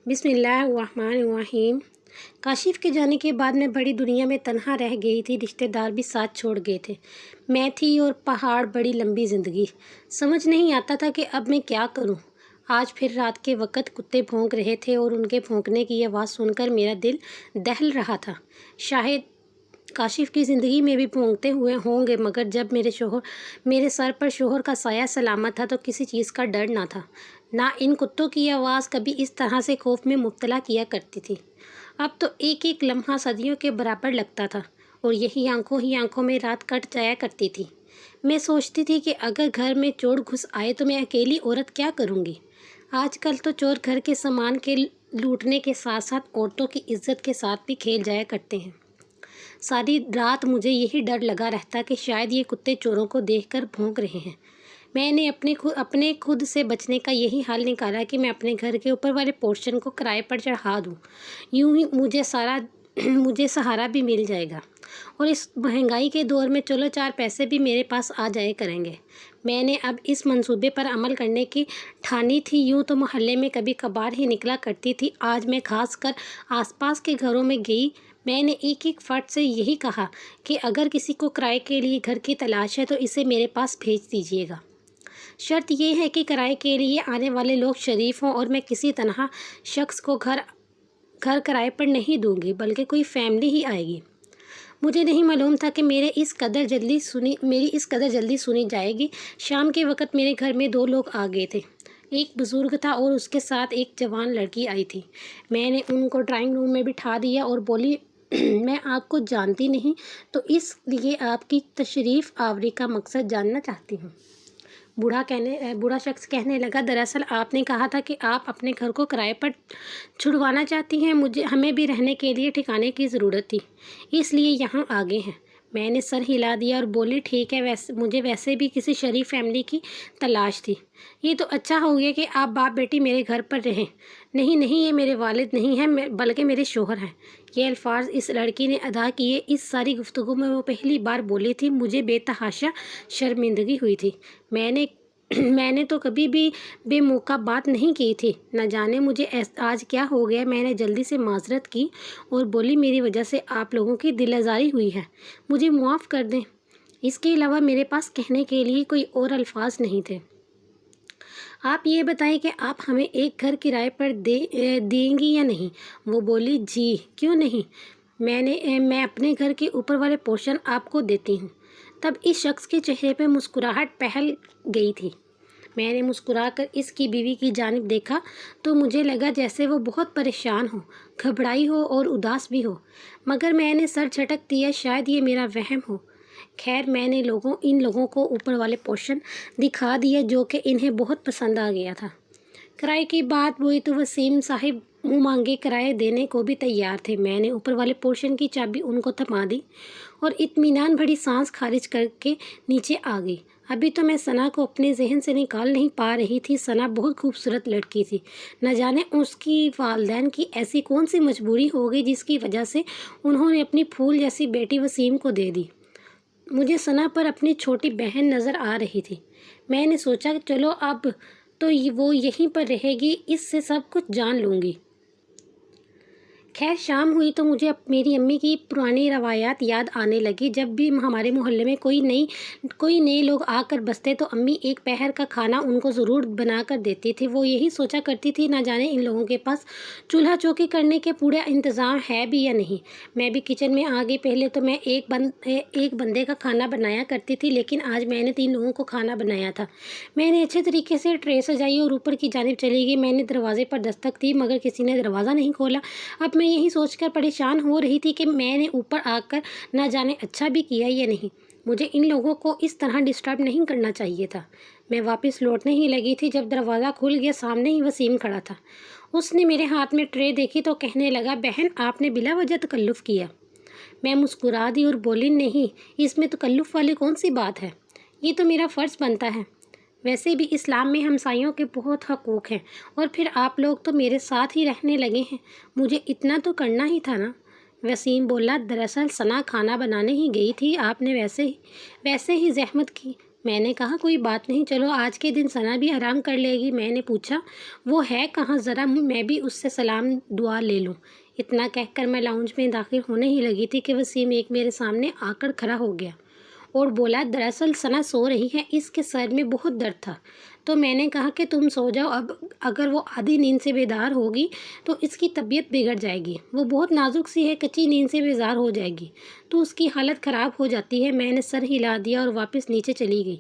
बिस्मिल्लाहिर्रहमानिर्रहीम। काशिफ के जाने के बाद मैं बड़ी दुनिया में तन्हा रह गई थी। रिश्तेदार भी साथ छोड़ गए थे। मैं थी और पहाड़, बड़ी लंबी ज़िंदगी। समझ नहीं आता था कि अब मैं क्या करूं। आज फिर रात के वक़्त कुत्ते भौंक रहे थे और उनके भौंकने की आवाज़ सुनकर मेरा दिल दहल रहा था। शायद काशिफ की ज़िंदगी में भी भौंकते हुए होंगे, मगर जब मेरे सर पर शोहर का साया सलामत था तो किसी चीज़ का डर ना था। ना इन कुत्तों की आवाज़ कभी इस तरह से खौफ में मुब्तला किया करती थी। अब तो एक एक लम्हा सदियों के बराबर लगता था और यही आंखों ही आंखों में रात कट जाया करती थी। मैं सोचती थी कि अगर घर में चोर घुस आए तो मैं अकेली औरत क्या करूँगी। आजकल तो चोर घर के सामान के लूटने के साथ साथ औरतों की इज्जत के साथ भी खेल जाया करते हैं। सारी रात मुझे यही डर लगा रहता कि शायद ये कुत्ते चोरों को देखकर भौंक रहे हैं। मैंने अपने खुद से बचने का यही हल निकाला कि मैं अपने घर के ऊपर वाले पोर्शन को किराए पर चढ़ा दूँ। यूं ही मुझे सहारा भी मिल जाएगा और इस महंगाई के दौर में चलो चार पैसे भी मेरे पास आ जाए करेंगे। मैंने अब इस मंसूबे पर अमल करने की ठानी थी। यूं तो मोहल्ले में कभी कभार ही निकला करती थी, आज मैं खास कर आसपास के घरों में गई। मैंने एक एक फर्द से यही कहा कि अगर किसी को किराए के लिए घर की तलाश है तो इसे मेरे पास भेज दीजिएगा। शर्त यह है कि किराए के लिए आने वाले लोग शरीफ हों और मैं किसी तनहा शख्स को घर किराए पर नहीं दूंगी, बल्कि कोई फैमिली ही आएगी। मुझे नहीं मालूम था कि मेरी इस कदर जल्दी सुनी जाएगी। शाम के वक़्त मेरे घर में दो लोग आ गए थे। एक बुज़ुर्ग था और उसके साथ एक जवान लड़की आई थी। मैंने उनको ड्राइंग रूम में बिठा दिया और बोली, मैं आपको जानती नहीं, तो इसलिए आपकी तशरीफ़ आवरी का मकसद जानना चाहती हूँ। बूढ़ा शख्स कहने लगा, दरअसल आपने कहा था कि आप अपने घर को किराए पर छुड़वाना चाहती हैं। हमें भी रहने के लिए ठिकाने की ज़रूरत थी, इसलिए यहाँ आ गए हैं। मैंने सर हिला दिया और बोली, ठीक है, मुझे वैसे भी किसी शरीफ फैमिली की तलाश थी। ये तो अच्छा हो गया कि आप बाप बेटी मेरे घर पर रहें। नहीं नहीं, ये मेरे वालिद नहीं हैं, बल्कि मेरे शोहर हैं। ये अल्फाज इस लड़की ने अदा किए। इस सारी गुफ्तगू में वो पहली बार बोली थी। मुझे बेतहाशा शर्मिंदगी हुई थी। मैंने तो कभी भी बेमौका बात नहीं की थी। न जाने मुझे आज क्या हो गया। मैंने जल्दी से माजरत की और बोली, मेरी वजह से आप लोगों की दिल आज़ारी हुई है, मुझे माफ़ कर दें। इसके अलावा मेरे पास कहने के लिए कोई और अल्फाज नहीं थे। आप ये बताएं कि आप हमें एक घर किराए पर देंगी या नहीं। वो बोली, जी क्यों नहीं, मैं अपने घर के ऊपर वाले पोर्शन आपको देती हूँ। तब इस शख्स के चेहरे पे मुस्कुराहट फैल गई थी। मैंने मुस्कुराकर इसकी बीवी की जानिब देखा तो मुझे लगा जैसे वो बहुत परेशान हो, घबराई हो और उदास भी हो, मगर मैंने सर झटक दिया, शायद ये मेरा वहम हो। खैर, मैंने इन लोगों को ऊपर वाले पोर्शन दिखा दिया, जो कि इन्हें बहुत पसंद आ गया था। किराए की बात हुई तो वसीम साहिब मुँह मांगे किराए देने को भी तैयार थे। मैंने ऊपर वाले पोर्शन की चाबी उनको थमा दी और इत्मीनान भरी सांस खारिज करके नीचे आ गई। अभी तो मैं सना को अपने जहन से निकाल नहीं पा रही थी। सना बहुत खूबसूरत लड़की थी। न जाने उसकी वालदैन की ऐसी कौन सी मजबूरी हो गई जिसकी वजह से उन्होंने अपनी फूल जैसी बेटी वसीम को दे दी। मुझे सना पर अपनी छोटी बहन नज़र आ रही थी। मैंने सोचा कि चलो अब तो वो यहीं पर रहेगी, इससे सब कुछ जान लूँगी। खैर, शाम हुई तो मुझे मेरी अम्मी की पुरानी रवायात याद आने लगी। जब भी हमारे मोहल्ले में कोई नए लोग आकर बसते तो अम्मी एक पहर का खाना उनको ज़रूर बना कर देती थी। वो यही सोचा करती थी, ना जाने इन लोगों के पास चूल्हा चौकी करने के पूरा इंतज़ाम है भी या नहीं। मैं भी किचन में आ गई। पहले तो मैं एक बंदे का खाना बनाया करती थी, लेकिन आज मैंने 3 लोगों को खाना बनाया था। मैंने अच्छे तरीके से ट्रे सजाई और ऊपर की जानिब चली गई। मैंने दरवाजे पर दस्तक दी, मगर किसी ने दरवाज़ा नहीं खोला। अब मैं यही सोचकर परेशान हो रही थी कि मैंने ऊपर आकर ना जाने अच्छा भी किया या नहीं। मुझे इन लोगों को इस तरह डिस्टर्ब नहीं करना चाहिए था। मैं वापस लौटने ही लगी थी जब दरवाज़ा खुल गया। सामने ही वसीम खड़ा था। उसने मेरे हाथ में ट्रे देखी तो कहने लगा, बहन, आपने बिला वजह तकल्लुफ़ किया। मैं मुस्कुरा दी और बोली, नहीं, इसमें तकल्लुफ़ वाली कौन सी बात है, ये तो मेरा फ़र्ज़ बनता है। वैसे भी इस्लाम में हमसायों के बहुत हकूक़ हैं, और फिर आप लोग तो मेरे साथ ही रहने लगे हैं, मुझे इतना तो करना ही था ना। वसीम बोला, दरअसल सना खाना बनाने ही गई थी, आपने वैसे ही ज़हमत की। میں نے کہا کوئی بات نہیں، چلو آج کے دن ثنا بھی آرام کر لے گی۔ میں نے پوچھا وہ ہے کہاں، ذرا میں بھی اس سے سلام دعا لے لوں۔ اتنا کہہ کر میں لاؤنج میں داخل ہونے ہی لگی تھی کہ وسیم ایک میرے سامنے آ کر کھڑا ہو گیا اور بولا دراصل ثنا سو رہی ہے، اس کے سر میں بہت درد تھا۔ تو میں نے کہا کہ تم سو جاؤ، اب اگر وہ آدھی نیند سے بیدار ہوگی تو اس کی طبیعت بگڑ جائے گی، وہ بہت نازک سی ہے، کچی نیند سے بیزار ہو جائے گی تو اس کی حالت خراب ہو جاتی ہے۔ میں نے سر ہلا دیا اور واپس نیچے چلی گئی،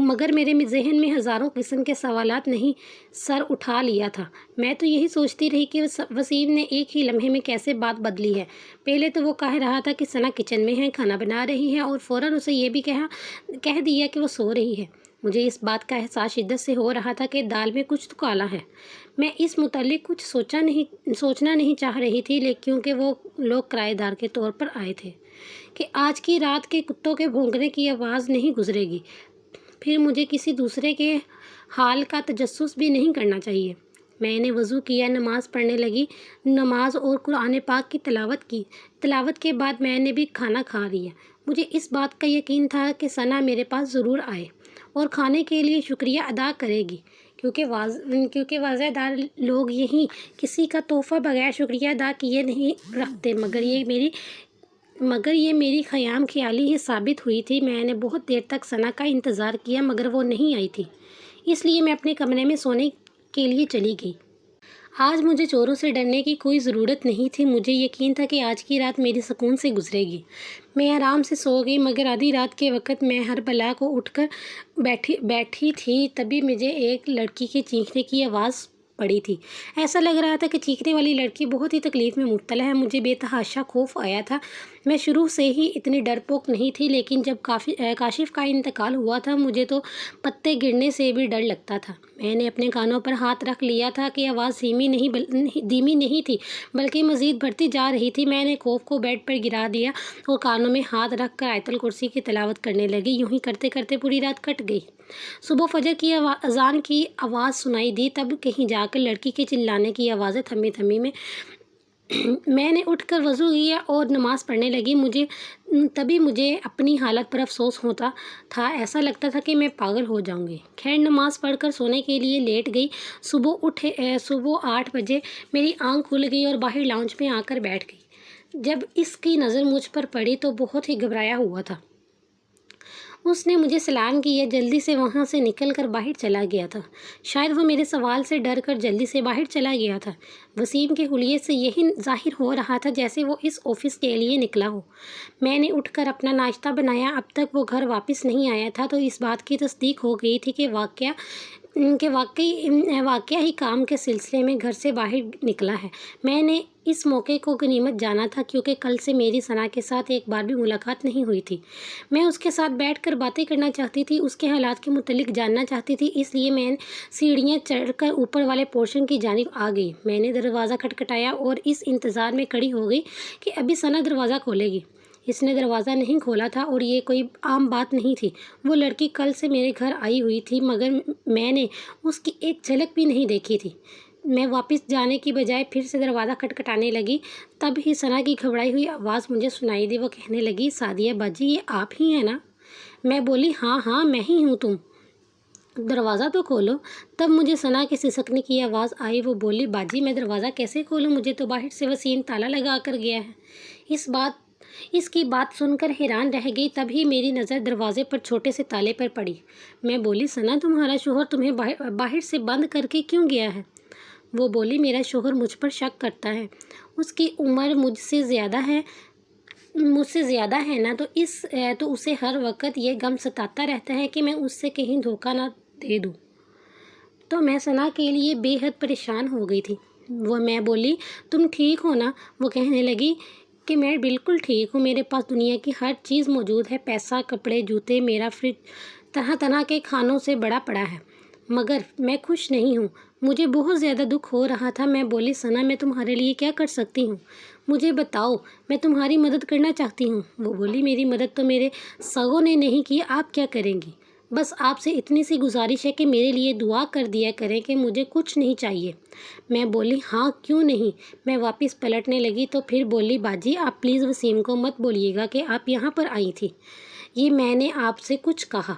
مگر میرے ذہن میں ہزاروں قسم کے سوالات نہیں سر اٹھا لیا تھا۔ میں تو یہی سوچتی رہی کہ وسیم نے ایک ہی لمحے میں کیسے بات بدلی ہے۔ پہلے تو وہ کہہ رہا تھا کہ ثنا کچن میں ہے، کھانا بنا رہی ہے، اور فوراً اسے یہ بھی کہہ دیا کہ وہ سو رہی ہے۔ مجھے اس بات کا احساس شدت سے ہو رہا تھا کہ دال میں کچھ تو کالا ہے۔ میں اس متعلق کچھ سوچنا نہیں چاہ رہی تھی، کیونکہ وہ لوگ کرایہ دار کے طور پر آئے تھے کہ آج کی رات کے کتوں کے بھونکنے کی آواز نہیں گزرے گی، پھر مجھے کسی دوسرے کے حال کا تجسس بھی نہیں کرنا چاہیے۔ میں نے وضو کیا، نماز پڑھنے لگی، نماز اور قرآن پاک کی تلاوت کی۔ تلاوت کے بعد میں نے بھی کھانا کھا لیا۔ مجھے اس بات کا یقین تھا کہ ثنا میرے پاس ضرور آئے اور کھانے کے لیے شکریہ ادا کرے گی، کیونکہ واضح دار لوگ یہیں کسی کا تحفہ بغیر شکریہ ادا کیے نہیں رکھتے، مگر یہ میری خیام خیالی ہی ثابت ہوئی تھی۔ میں نے بہت دیر تک ثنا کا انتظار کیا مگر وہ نہیں آئی تھی، اس لیے میں اپنے کمرے میں سونے کے لیے چلی گئی۔ آج مجھے چوروں سے ڈرنے کی کوئی ضرورت نہیں تھی، مجھے یقین تھا کہ آج کی رات میری سکون سے گزرے گی۔ میں آرام سے سو گئی، مگر آدھی رات کے وقت میں ہر بلا کو اٹھ کر بیٹھی تھی، تبھی مجھے ایک لڑکی کے چیخنے کی آواز پڑی تھی۔ ایسا لگ رہا تھا کہ چیخنے والی لڑکی بہت ہی تکلیف میں مبتلا ہے۔ مجھے بے تحاشا خوف آیا تھا۔ میں شروع سے ہی اتنی ڈرپوک نہیں تھی، لیکن جب کاشف کا انتقال ہوا تھا مجھے تو پتے گرنے سے بھی ڈر لگتا تھا۔ میں نے اپنے کانوں پر ہاتھ رکھ لیا تھا کہ آواز دھیمی نہیں تھی بلکہ مزید بڑھتی جا رہی تھی۔ میں نے خوف کو بیڈ پر گرا دیا اور کانوں میں ہاتھ رکھ کر آیت الکرسی کی تلاوت کرنے لگی۔ یوں ہی کرتے کرتے پوری رات کٹ گئی۔ صبح فجر کی اذان کی آواز سنائی دی، تب کہیں جا کر لڑکی کے چلانے کی آوازیں تھمی میں نے اٹھ کر وضو کیا اور نماز پڑھنے لگی۔ تبھی مجھے اپنی حالت پر افسوس ہوتا تھا، ایسا لگتا تھا کہ میں پاگل ہو جاؤں گی۔ خیر، نماز پڑھ کر سونے کے لیے لیٹ گئی۔ صبح 8 بجے میری آنکھ کھل گئی اور باہر لاؤنج میں آ کر بیٹھ گئی۔ جب اس کی نظر مجھ پر پڑی تو بہت ہی گھبرایا ہوا تھا۔ اس نے مجھے سلام کیا، جلدی سے وہاں سے نکل کر باہر چلا گیا تھا۔ شاید وہ میرے سوال سے ڈر کر جلدی سے باہر چلا گیا تھا۔ وسیم کے حلیے سے یہی ظاہر ہو رہا تھا جیسے وہ اس آفس کے لیے نکلا ہو۔ میں نے اٹھ کر اپنا ناشتہ بنایا۔ اب تک وہ گھر واپس نہیں آیا تھا تو اس بات کی تصدیق ہو گئی تھی کہ واقعہ ہی کام کے سلسلے میں گھر سے باہر نکلا ہے۔ میں نے اس موقع کو غنیمت جانا تھا، کیونکہ کل سے میری ثنا کے ساتھ ایک بار بھی ملاقات نہیں ہوئی تھی۔ میں اس کے ساتھ بیٹھ کر باتیں کرنا چاہتی تھی، اس کے حالات کے متعلق جاننا چاہتی تھی، اس لیے میں سیڑھیاں چڑھ کر اوپر والے پورشن کی جانب آ گئی۔ میں نے دروازہ کھٹکھٹایا اور اس انتظار میں کھڑی ہو گئی کہ ابھی ثنا دروازہ کھولے گی۔ اس نے دروازہ نہیں کھولا تھا اور یہ کوئی عام بات نہیں تھی۔ وہ لڑکی کل سے میرے گھر آئی ہوئی تھی، مگر میں نے اس کی ایک جھلک بھی نہیں دیکھی تھی۔ میں واپس جانے کی بجائے پھر سے دروازہ کھٹکھٹانے لگی۔ تب ہی ثنا کی گھبرائی ہوئی آواز مجھے سنائی دی۔ وہ کہنے لگی، سعدیہ باجی، یہ آپ ہی ہیں نا؟ میں بولی، ہاں میں ہی ہوں، تم دروازہ تو کھولو۔ تب مجھے ثنا کے سسکنے کی آواز آئی۔ وہ بولی، باجی میں دروازہ کیسے کھولوں، مجھے تو باہر سے وسیم تالا لگا کر گیا ہے۔ اس کی بات سن کر حیران رہ گئی۔ تب ہی میری نظر دروازے پر چھوٹے سے تالے پر پڑی۔ میں بولی، ثنا تمہارا شوہر تمہیں باہر سے بند کر کے کیوں گیا ہے؟ وہ بولی، میرا شوہر مجھ پر شک کرتا ہے، اس کی عمر مجھ سے زیادہ ہے نا، تو اسے ہر وقت یہ غم ستاتا رہتا ہے کہ میں اس سے کہیں دھوکہ نہ دے دوں۔ تو میں ثنا کے لیے بے حد پریشان ہو گئی تھی۔ میں بولی، تم ٹھیک ہو نا؟ وہ کہنے لگی کہ میں بالکل ٹھیک ہوں، میرے پاس دنیا کی ہر چیز موجود ہے، پیسہ، کپڑے، جوتے، میرا فریج طرح کے کھانوں سے بڑا پڑا ہے، مگر میں خوش نہیں ہوں۔ مجھے بہت زیادہ دکھ ہو رہا تھا۔ میں بولی، ثنا میں تمہارے لیے کیا کر سکتی ہوں؟ مجھے بتاؤ، میں تمہاری مدد کرنا چاہتی ہوں۔ وہ بولی، میری مدد تو میرے سگوں نے نہیں کی، آپ کیا کریں گی؟ بس آپ سے اتنی سی گزارش ہے کہ میرے لیے دعا کر دیا کریں کہ مجھے کچھ نہیں چاہیے۔ میں بولی، ہاں کیوں نہیں۔ میں واپس پلٹنے لگی تو پھر بولی، باجی آپ پلیز وسیم کو مت بولیے گا کہ آپ یہاں پر آئی تھی، یہ میں نے آپ سے کچھ کہا۔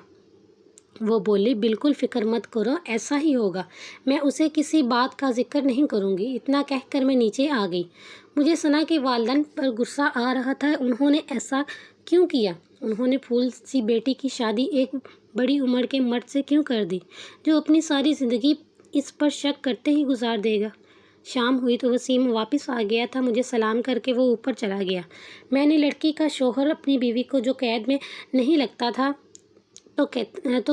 वो बोली, बिल्कुल फ़िक्र मत करो, ऐसा ही होगा। मैं उसे किसी बात का ज़िक्र नहीं करूँगी। इतना कहकर मैं नीचे आ गई। मुझे सना के वालिदैन पर गुस्सा आ रहा था। उन्होंने ऐसा क्यों किया? उन्होंने फूल सी बेटी की शादी एक बड़ी उम्र के मर्द से क्यों कर दी, जो अपनी सारी ज़िंदगी इस पर शक करते ही गुजार देगा? शाम हुई तो वसीम वापस आ गया था। मुझे सलाम करके वो ऊपर चला गया। मैंने लड़की का शौहर अपनी बीवी को जो कैद में नहीं लगता था तो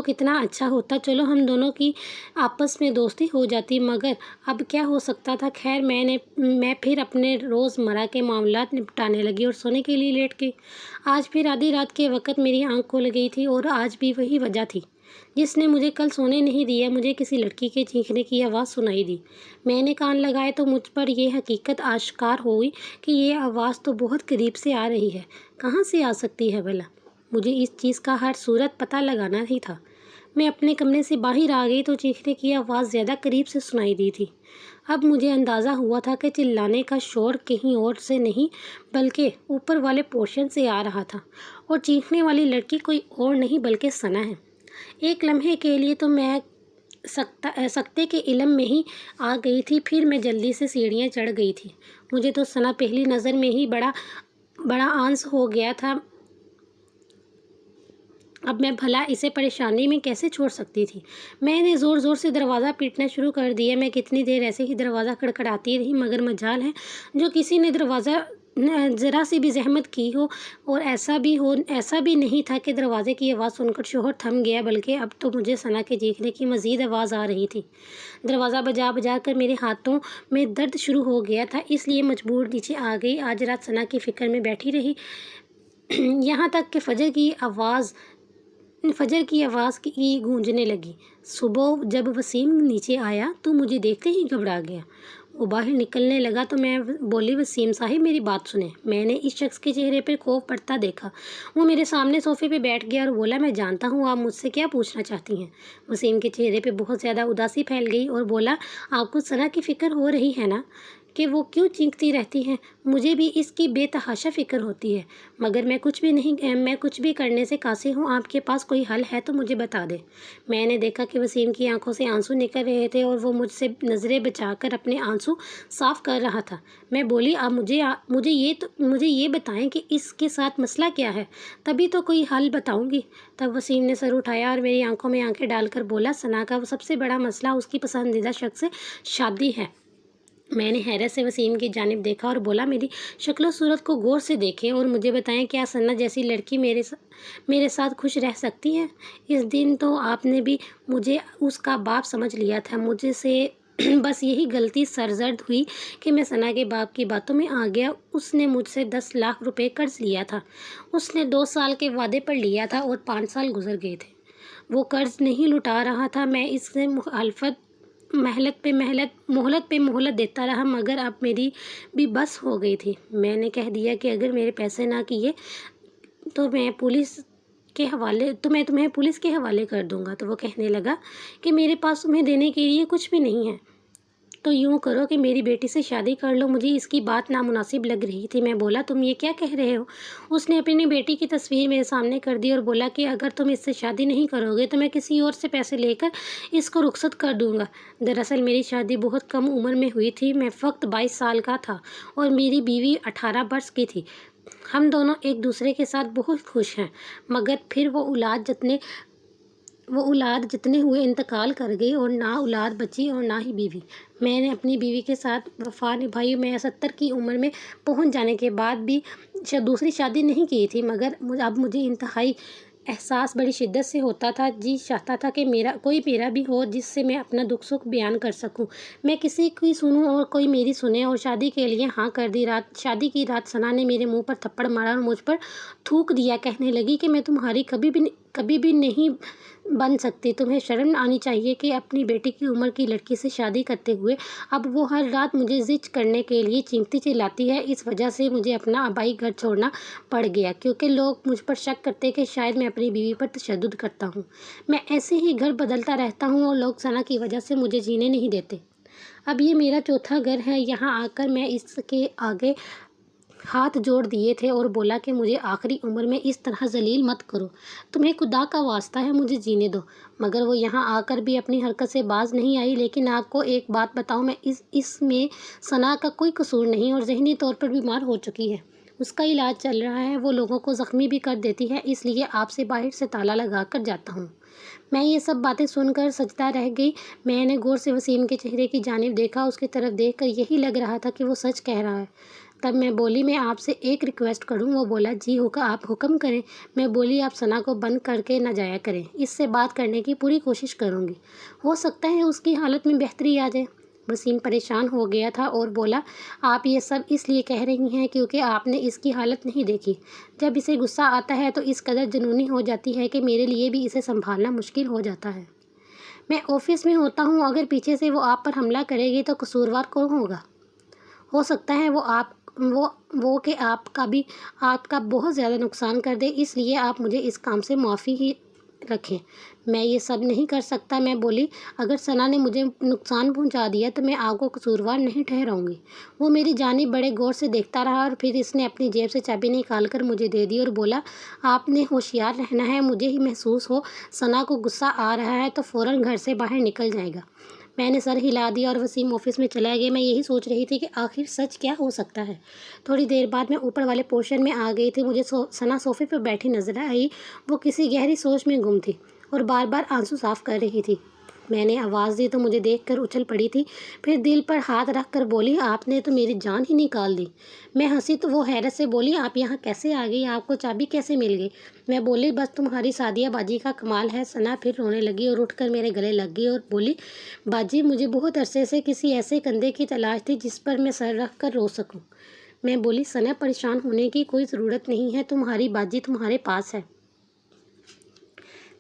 कितना अच्छा होता। चलो हम दोनों की आपस में दोस्ती हो जाती, मगर अब क्या हो सकता था। खैर मैं फिर अपने रोज़मर्रा के मामलात निपटाने लगी और सोने के लिए लेट गई। आज फिर आधी रात के वक़्त मेरी आंख खुल गई थी और आज भी वही वजह थी जिसने मुझे कल सोने नहीं दिया। मुझे किसी लड़की के चीखने की आवाज़ सुनाई दी। मैंने कान लगाए तो मुझ पर यह हकीकत आश्कार हो गई कि ये आवाज़ तो बहुत करीब से आ रही है। कहाँ से आ सकती है भला? मुझे इस चीज़ का हर सूरत पता लगाना ही था। मैं अपने कमरे से बाहर आ गई तो चीखने की आवाज़ ज़्यादा करीब से सुनाई दी थी। अब मुझे अंदाज़ा हुआ था कि चिल्लाने का शोर कहीं और से नहीं बल्कि ऊपर वाले पोर्शन से आ रहा था, और चीखने वाली लड़की कोई और नहीं बल्कि सना है। एक लम्हे के लिए तो मैं सकते के इल्म में ही आ गई थी। फिर मैं जल्दी से सीढ़ियाँ चढ़ गई थी। मुझे तो सना पहली नज़र में ही बड़ा बड़ा आंस हो गया था। अब मैं भला इसे परेशानी में कैसे छोड़ सकती थी। मैंने ज़ोर ज़ोर से दरवाज़ा पीटना शुरू कर दिया। मैं कितनी देर ऐसे ही दरवाज़ा खड़खड़ाती रही, मगर मजाल है जो किसी ने दरवाज़ा ज़रा सी भी ज़हमत की हो। और ऐसा भी नहीं था कि दरवाज़े की आवाज़ सुनकर शोहर थम गया, बल्कि अब तो मुझे सना के चीखने की मज़ीद आवाज़ आ रही थी। दरवाज़ा बजा बजा कर मेरे हाथों में दर्द शुरू हो गया था, इसलिए मजबूर नीचे आ गई। आज रात सना की फ़िक्र में बैठी रही, यहाँ तक कि फजर की आवाज़ की गूंजने लगी। सुबह जब वसीम नीचे आया तो मुझे देखते ही घबरा गया। वो बाहर निकलने लगा तो मैं बोली, वसीम साहिब मेरी बात सुने। मैंने इस शख्स के चेहरे पर खौफ पड़ता देखा। वो मेरे सामने सोफे पे बैठ गया और बोला, मैं जानता हूँ आप मुझसे क्या पूछना चाहती हैं। वसीम के चेहरे पे बहुत ज़्यादा उदासी फैल गई और बोला, आपको सना की फ़िक्र हो रही है ना, कि वो क्यों चीखती रहती हैं? मुझे भी इसकी बेतहाशा फ़िक्र होती है, मगर मैं कुछ भी करने से कासिर हूँ। आपके पास कोई हल है तो मुझे बता दे। मैंने देखा कि वसीम की आंखों से आंसू निकल रहे थे और वो मुझसे नज़रें बचाकर अपने आंसू साफ़ कर रहा था। मैं बोली, आप मुझे ये बताएं कि इसके साथ मसला क्या है, तभी तो कोई हल बताऊंगी। तब वसीम ने सर उठाया और मेरी आंखों में आंखें डालकर बोला, सना का सबसे बड़ा मसला उसकी पसंदीदा शख्स से शादी है। मैंने हैरत से वसीम की जानिब देखा और बोला, मेरी शक्ल सूरत को गौर से देखें और मुझे बताएं, क्या सन्ना जैसी लड़की मेरे साथ खुश रह सकती है? इस दिन तो आपने भी मुझे उसका बाप समझ लिया था। मुझे से बस यही गलती सरजद हुई कि मैं सना के बाप की बातों में आ गया। उसने मुझसे 10 लाख रुपए कर्ज लिया था। उसने 2 साल के वादे पर लिया था और 5 साल गुजर गए थे। वो कर्ज नहीं लुटा रहा था। मैं इससे मोहलत पे मोहलत देता रहा, मगर अब मेरी भी बस हो गई थी। मैंने कह दिया कि अगर मेरे पैसे ना किए तो मैं तुम्हें पुलिस के हवाले कर दूंगा। तो वो कहने लगा कि मेरे पास तुम्हें देने के लिए कुछ भी नहीं है, तो यूँ करो कि मेरी बेटी से शादी कर लो। मुझे इसकी बात नामुनासिब लग रही थी। मैं बोला, तुम ये क्या कह रहे हो? उसने अपनी बेटी की तस्वीर मेरे सामने कर दी और बोला कि अगर तुम इससे शादी नहीं करोगे तो मैं किसी और से पैसे लेकर इसको रुखसत कर दूंगा। दरअसल मेरी शादी बहुत कम उम्र में हुई थी। मैं वक्त 22 साल का था और मेरी बीवी 18 वर्ष की थी। हम दोनों एक दूसरे के साथ बहुत खुश हैं, मगर फिर वो औलाद जितने हुए इंतकाल कर गई और ना औलाद बची और ना ही बीवी। मैंने अपनी बीवी के साथ वफा निभाई। मैं 70 की उम्र में पहुंच जाने के बाद भी दूसरी शादी नहीं की थी, मगर अब मुझे इंतहाई एहसास बड़ी शिद्दत से होता था। जी चाहता था कि मेरा भी हो, जिससे मैं अपना दुख सुख बयान कर सकूं। मैं किसी की सुनूं और कोई मेरी सुने, और शादी के लिए हाँ कर दी। शादी की रात सना ने मेरे मुंह पर थप्पड़ मारा और मुझ पर थूक दिया। कहने लगी कि मैं तुम्हारी कभी भी नहीं बन सकती। तुम्हें शर्म आनी चाहिए कि अपनी बेटी की उम्र की लड़की से शादी करते हुए अब वो हर रात मुझे जिद करने के लिए चीखती चिल्लाती है। इस वजह से मुझे अपना आबाई घर छोड़ना पड़ गया, क्योंकि लोग मुझ पर शक करते कि शायद मैं अपनी बीवी पर तशद्दुद करता हूँ। मैं ऐसे ही घर बदलता रहता हूँ और लोग सना की वजह से मुझे जीने नहीं देते। अब ये मेरा चौथा घर है। यहाँ आकर मैं इसके आगे ہاتھ جوڑ دیے تھے اور بولا کہ مجھے آخری عمر میں اس طرح ذلیل مت کرو، تمہیں خدا کا واسطہ ہے مجھے جینے دو۔ مگر وہ یہاں آ کر بھی اپنی حرکت سے باز نہیں آئی۔ لیکن آپ کو ایک بات بتاؤں، میں اس میں ثنا کا کوئی قصور نہیں اور ذہنی طور پر بیمار ہو چکی ہے۔ اس کا علاج چل رہا ہے، وہ لوگوں کو زخمی بھی کر دیتی ہے، اس لیے آپ سے باہر سے تالا لگا کر جاتا ہوں۔ میں یہ سب باتیں سن کر سجدہ رہ گئی۔ میں نے غور سے وسیم کے چہرے کی جانب دیکھا، اس کی طرف دیکھ کر یہی لگ رہا تھا کہ وہ سچ کہہ رہا ہے۔ تب میں بولی، میں آپ سے ایک ریکویسٹ کروں؟ وہ بولا، جی آپ حکم کریں۔ میں بولی، آپ ثنا کو بند کر کے نہ جایا کریں، اس سے بات کرنے کی پوری کوشش کروں گی، ہو سکتا ہے اس کی حالت میں بہتری آ جائے۔ وسیم پریشان ہو گیا تھا اور بولا، آپ یہ سب اس لیے کہہ رہی ہیں کیونکہ آپ نے اس کی حالت نہیں دیکھی۔ جب اسے غصہ آتا ہے تو اس قدر جنونی ہو جاتی ہے کہ میرے لیے بھی اسے سنبھالنا مشکل ہو جاتا ہے۔ میں آفس میں ہوتا ہوں، اگر پیچھے سے وہ آپ پر حملہ کرے گی تو قصوروار کون ہوگا؟ ہو سکتا ہے وہ کہ آپ کا بہت زیادہ نقصان کر دے، اس لیے آپ مجھے اس کام سے معافی ہی رکھیں۔ میں یہ سب نہیں کر سکتا۔ میں بولی، اگر ثنا نے مجھے نقصان پہنچا دیا تو میں آپ کو قصوروار نہیں ٹھہراؤں گی۔ وہ میری جانب بڑے غور سے دیکھتا رہا اور پھر اس نے اپنی جیب سے چابی نکال کر مجھے دے دی اور بولا، آپ نے ہوشیار رہنا ہے، مجھے ہی محسوس ہو ثنا کو غصہ آ رہا ہے تو فوراً گھر سے باہر نکل جائے گا۔ میں نے سر ہلا دیا اور وسیم آفس میں چلا گیا۔ میں یہی سوچ رہی تھی کہ آخر سچ کیا ہو سکتا ہے۔ تھوڑی دیر بعد میں اوپر والے پورشن میں آ گئی تھی۔ مجھے ثنا صوفے پر بیٹھی نظر آئی، وہ کسی گہری سوچ میں گم تھی اور بار بار آنسو صاف کر رہی تھی۔ میں نے آواز دی تو مجھے دیکھ کر اچھل پڑی تھی، پھر دل پر ہاتھ رکھ کر بولی، آپ نے تو میری جان ہی نکال دی۔ میں ہنسی تو وہ حیرت سے بولی، آپ یہاں کیسے آ گئی؟ آپ کو چابی کیسے مل گئی؟ میں بولی، بس تمہاری سادیہ باجی کا کمال ہے۔ ثنا پھر رونے لگی اور اٹھ کر میرے گلے لگ گئی اور بولی، باجی مجھے بہت عرصے سے کسی ایسے کندھے کی تلاش تھی جس پر میں سر رکھ کر رو سکوں۔ میں بولی، ثنا پریشان ہونے کی کوئی ضرورت نہیں ہے، تمہاری باجی تمہارے پاس ہے۔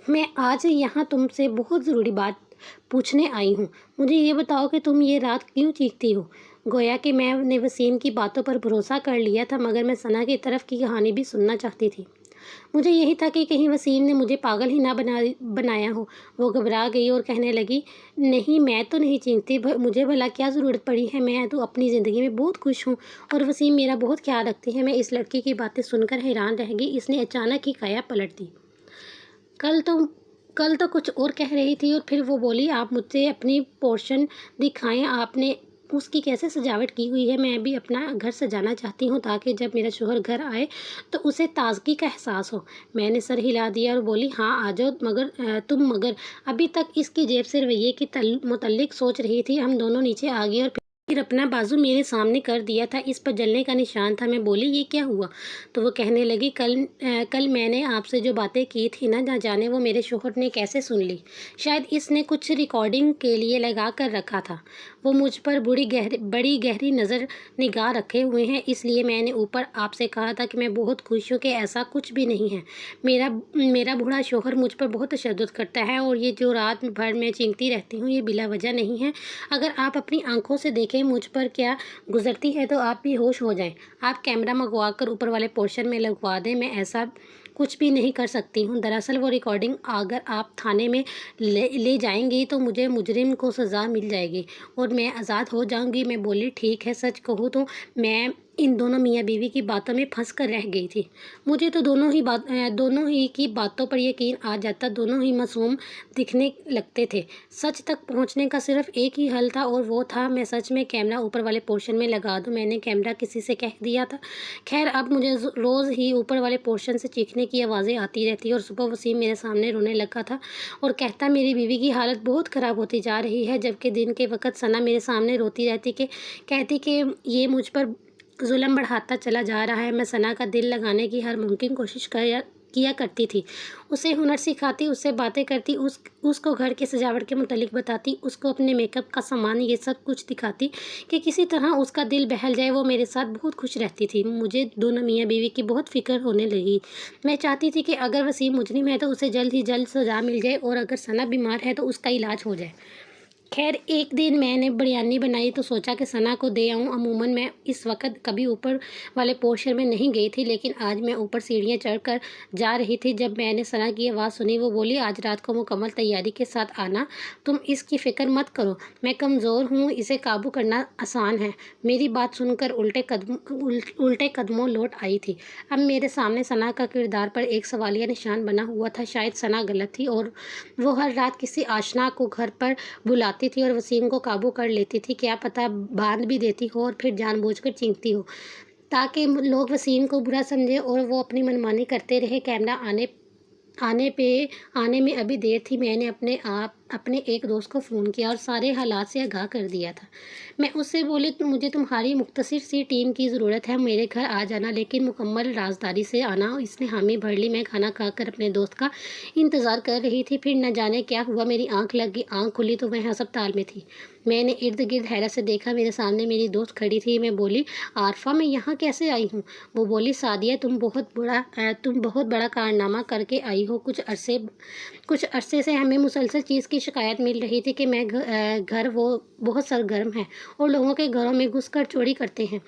میں آج یہاں تم سے بہت ضروری بات پوچھنے آئی ہوں۔ مجھے یہ بتاؤ کہ تم یہ رات کیوں چیختی ہو؟ گویا کہ میں نے وسیم کی باتوں پر بھروسہ کر لیا تھا، مگر میں ثنا کی طرف کی کہانی بھی سننا چاہتی تھی۔ مجھے یہی تھا کہ کہیں وسیم نے مجھے پاگل ہی نہ بنایا ہو۔ وہ گھبرا گئی اور کہنے لگی، نہیں میں تو نہیں چیختی، مجھے بھلا کیا ضرورت پڑی ہے، میں تو اپنی زندگی میں بہت خوش ہوں اور وسیم میرا بہت خیال رکھتے ہیں۔ میں اس لڑکی کی باتیں سن کر حیران رہ گئی۔ اس نے اچانک ہی کایا پلٹ دی۔ کل تو کچھ اور کہہ رہی تھی اور پھر وہ بولی، آپ مجھے اپنی پورشن دکھائیں، آپ نے اس کی کیسے سجاوٹ کی ہوئی ہے؟ میں بھی اپنا گھر سجانا چاہتی ہوں تاکہ جب میرا شوہر گھر آئے تو اسے تازگی کا احساس ہو۔ میں نے سر ہلا دیا اور بولی، ہاں آ جاؤ، مگر ابھی تک اس کی جیب سے رویے کے متعلق سوچ رہی تھی۔ ہم دونوں نیچے آ گئے اور پھر اپنا بازو میرے سامنے کر دیا تھا، اس پر جلنے کا نشان تھا۔ میں بولی، یہ کیا ہوا؟ تو وہ کہنے لگی، کل میں نے آپ سے جو باتیں کی تھی نہ جانے وہ میرے شوہر نے کیسے سن لی۔ شاید اس نے کچھ ریکارڈنگ کے لیے لگا کر رکھا تھا۔ وہ مجھ پر بڑی گہری نظر نگاہ رکھے ہوئے ہیں، اس لیے میں نے اوپر آپ سے کہا تھا کہ میں بہت خوش ہوں کہ ایسا کچھ بھی نہیں ہے۔ میرا بوڑھا شوہر مجھ پر بہت تشدد کرتا ہے اور یہ جو رات بھر میں چیختی رہتی ہوں یہ بلا وجہ نہیں ہے۔ اگر آپ اپنی آنکھوں سے دیکھیں مجھ پر کیا گزرتی ہے تو آپ بھی ہوش ہو جائیں۔ آپ کیمرہ منگوا کر اوپر والے پورشن میں لگوا دیں، میں ایسا کچھ بھی نہیں کر سکتی ہوں۔ دراصل وہ ریکارڈنگ اگر آپ تھانے میں لے جائیں گی تو مجھے مجرم کو سزا مل جائے گی اور میں آزاد ہو جاؤں گی۔ میں بولی، ٹھیک ہے، سچ کہوں تو میں ان دونوں میاں بیوی کی باتوں میں پھنس کر رہ گئی تھی۔ مجھے تو دونوں ہی کی باتوں پر یقین آ جاتا، دونوں ہی معصوم دکھنے لگتے تھے۔ سچ تک پہنچنے کا صرف ایک ہی حل تھا اور وہ تھا میں سچ میں کیمرہ اوپر والے پورشن میں لگا دوں۔ میں نے کیمرہ کسی سے کہہ دیا تھا۔ خیر اب مجھے روز ہی اوپر والے پورشن سے چیخنے کی آوازیں آتی رہتی اور صبح وسیم میرے سامنے رونے لگا تھا اور کہتا، میری بیوی کی حالت بہت خراب ہوتی جا رہی ہے، جبکہ دن کے وقت ثنا میرے سامنے روتی رہتی کہتی کہ یہ مجھ پر ظلم بڑھاتا چلا جا رہا ہے۔ میں ثنا کا دل لگانے کی ہر ممکن کوشش کیا کرتی تھی، اسے ہنر سکھاتی، اس سے باتیں کرتی، اس کو گھر کی سجاوٹ کے متعلق بتاتی، اس کو اپنے میک اپ کا سامان یہ سب کچھ دکھاتی کہ کسی طرح اس کا دل بہل جائے۔ وہ میرے ساتھ بہت خوش رہتی تھی۔ مجھے دونوں میاں بیوی کی بہت فکر ہونے لگی۔ میں چاہتی تھی کہ اگر وسیم مجرم ہے تو اسے جلد ہی جلد سزا مل جائے اور اگر ثنا بیمار ہے تو اس کا علاج ہو جائے۔ खैर एक दिन मैंने बिरयानी बनाई तो सोचा कि सना को दे आऊँ। अमूमन मैं इस वक्त कभी ऊपर वाले पोर्शन में नहीं गई थी, लेकिन आज मैं ऊपर सीढ़ियाँ चढ़कर जा रही थी। जब मैंने सना की आवाज़ सुनी, वो बोली, आज रात को मुकम्मल तैयारी के साथ आना, तुम इसकी फ़िक्र मत करो, मैं कमज़ोर हूँ, इसे काबू करना आसान है। मेरी बात सुनकर उल्टे कदमों लौट आई थी। अब मेरे सामने सना का किरदार पर एक सवालिया निशान बना हुआ था। शायद सना गलत थी और वो हर रात किसी आशना को घर पर बुलाती थी और वसीम को काबू कर लेती थी। क्या पता बांध भी देती हो और फिर जानबूझकर चीखती हो ताकि लोग वसीम को बुरा समझे और वो अपनी मनमानी करते रहे। कैमरा आने में अभी देर थी। मैंने अपने एक दोस्त को फ़ोन किया और सारे हालात से आगाह कर दिया था। मैं उससे बोली, मुझे तुम्हारी मुख्तसर सी टीम की ज़रूरत है, मेरे घर आ जाना, लेकिन मुकम्मल राजदारी से आना। इसने हामी भर ली। मैं खाना खाकर अपने दोस्त का इंतज़ार कर रही थी। फिर न जाने क्या हुआ, मेरी आंख लग गई। आंख खुली तो वह अस्पताल में थी। मैंने इर्द गिर्द हैरत से देखा। मेरे सामने मेरी दोस्त खड़ी थी। मैं बोली, आरफा, मैं यहाँ कैसे आई हूँ? वो बोली, सादिया, तुम बहुत बड़ा कारनामा करके आई हो। कुछ अरसे से हमें मुसलसल चीज़ की शिकायत मिल रही थी कि घर वो बहुत सरगर्म है और लोगों के घरों में घुसकर चोरी करते हैं।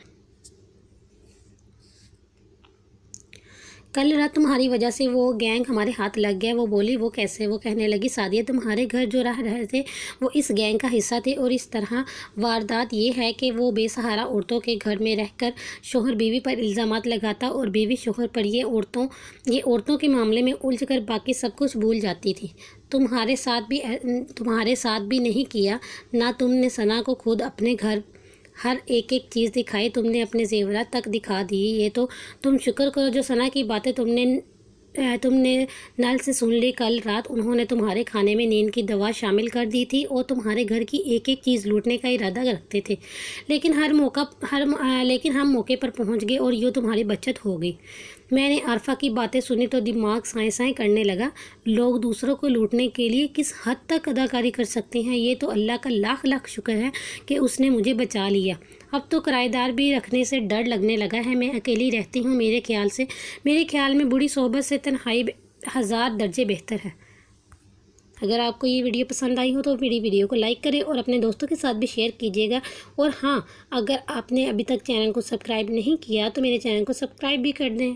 कल रात तुम्हारी वजह से वो गैंग हमारे हाथ लग गया। वो बोली, वो कैसे? वो कहने लगी, सादिया, तुम्हारे घर जो रह रहे थे वो इस गैंग का हिस्सा थे। और इस तरह वारदात ये है कि वो बेसहारा औरतों के घर में रहकर शोहर बीवी पर इल्ज़ामात लगाता और बीवी शोहर पर ये औरतों के मामले में उलझ कर बाकी सब कुछ भूल जाती थी। तुम्हारे साथ भी नहीं किया ना? तुमने सना को खुद अपने घर हर एक चीज़ दिखाई, तुमने अपने जेवरात तक दिखा दी। ये तो तुम शुक्र करो जो सना की बातें तुमने नल से सुन ली। कल रात उन्होंने तुम्हारे खाने में नींद की दवा शामिल कर दी थी और तुम्हारे घर की एक चीज़ लूटने का इरादा रखते थे, लेकिन हम मौके पर पहुंच गए और यूँ तुम्हारी बचत हो गई। मैंने आरफा की बातें सुनी तो दिमाग साएं करने लगा। लोग दूसरों को लूटने के लिए किस हद तक अदाकारी कर सकते हैं। ये तो अल्लाह का लाख लाख शुक्र है कि उसने मुझे बचा लिया। अब तो किराएदार भी रखने से डर लगने लगा है। मैं अकेली रहती हूँ। मेरे ख्याल में बुरी सोहबत से तन्हाई 1000 दर्जे बेहतर है। अगर आपको ये वीडियो पसंद आई हो तो मेरी वीडियो को लाइक करें और अपने दोस्तों के साथ भी शेयर कीजिएगा। और हाँ, अगर आपने अभी तक चैनल को सब्सक्राइब नहीं किया तो मेरे चैनल को सब्सक्राइब भी कर दें।